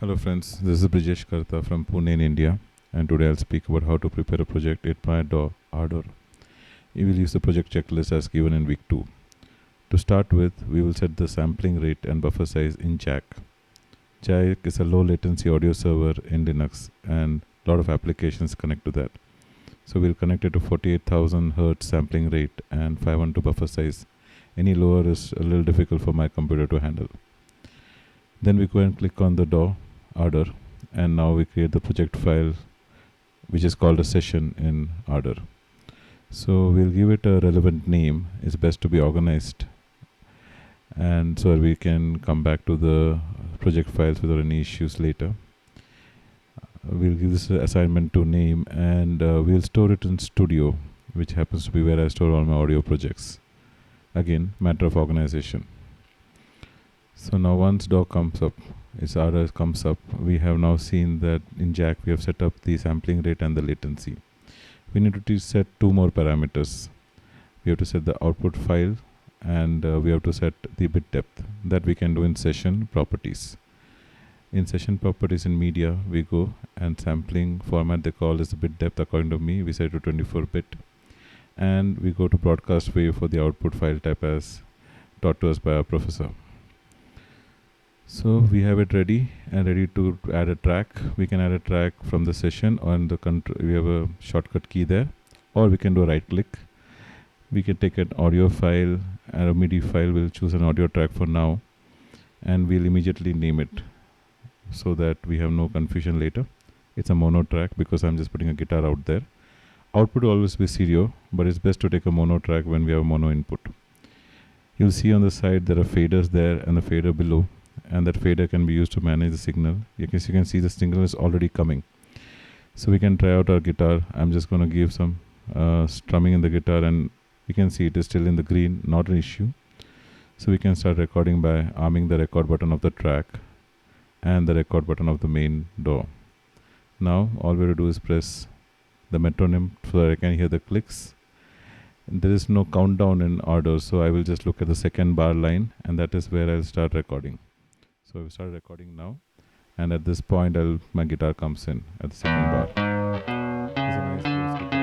Hello friends, this is Brijesh Karta from Pune in India, and today I'll speak about how to prepare a project in my Ardour. We will use the project checklist as given in week 2. To start with, we will set the sampling rate and buffer size in Jack. Jack is a low latency audio server in Linux and a lot of applications connect to that. So we'll connect it to 48,000 Hz sampling rate and 512 buffer size. Any lower is a little difficult for my computer to handle. Then we go and click on the DAW Ardour, and now we create the project file which is called a session in Ardour. So we'll give it a relevant name. It's best to be organized, and so we can come back to the project files without any issues later. We'll give this assignment to name, and we'll store it in Studio, which happens to be where I store all my audio projects. Again, matter of organization. So now once DAW comes up, its Ardour comes up, we have now seen that in Jack we have set up the sampling rate and the latency. We need to set two more parameters. We have to set the output file, and we have to set the bit depth. That we can do in session properties. In session properties in media, we go and sampling format they call is the bit depth. According to me, we set to 24 bit. And we go to broadcast wave for the output file type as taught to us by our professor. So we have it ready and ready to add a track. We can add a track from the session on the we have a shortcut key there, or we can do a right click. We can take an audio file and a MIDI file. We'll choose an audio track for now, and we'll immediately name it so that we have no confusion later. It's a mono track because I'm just putting a guitar out there. Output will always be stereo, but it's best to take a mono track when we have mono input. You'll see on the side there are faders there and a fader below, and that fader can be used to manage the signal. You can see the signal is already coming. So we can try out our guitar. I'm just going to give some strumming in the guitar, and you can see it is still in the green, not an issue. So we can start recording by arming the record button of the track and the record button of the main DAW. Now all we have to do is press the metronome so that I can hear the clicks. There is no countdown in Ardour, so I will just look at the second bar line, and that is where I'll start recording. So we start recording now, and at this point my guitar comes in at the second bar. It's a nice bass guitar.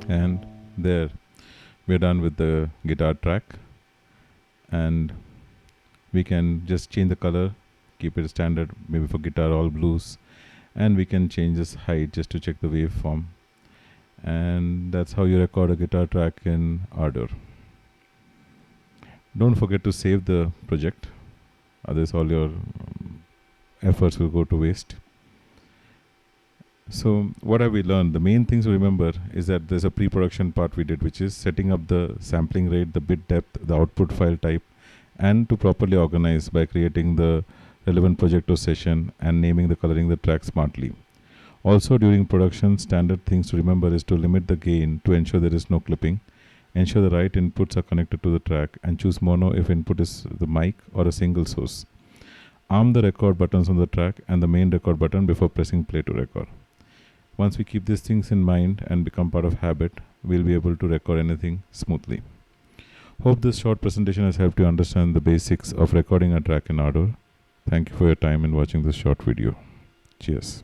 And there, we're done with the guitar track, and we can just change the color, keep it standard, maybe for guitar all blues, and we can change this height just to check the waveform. And that's how you record a guitar track in Ardour. Don't forget to save the project, otherwise all your efforts will go to waste. So what have we learned? The main things to remember is that there's a pre-production part we did, which is setting up the sampling rate, the bit depth, the output file type, and to properly organize by creating the relevant project or session and naming the coloring the track smartly. Also during production, standard things to remember is to limit the gain to ensure there is no clipping, ensure the right inputs are connected to the track, and choose mono if input is the mic or a single source. Arm the record buttons on the track and the main record button before pressing play to record. Once we keep these things in mind and become part of habit, we'll be able to record anything smoothly. Hope this short presentation has helped you understand the basics of recording a track in Ardour. Thank you for your time in watching this short video. Cheers.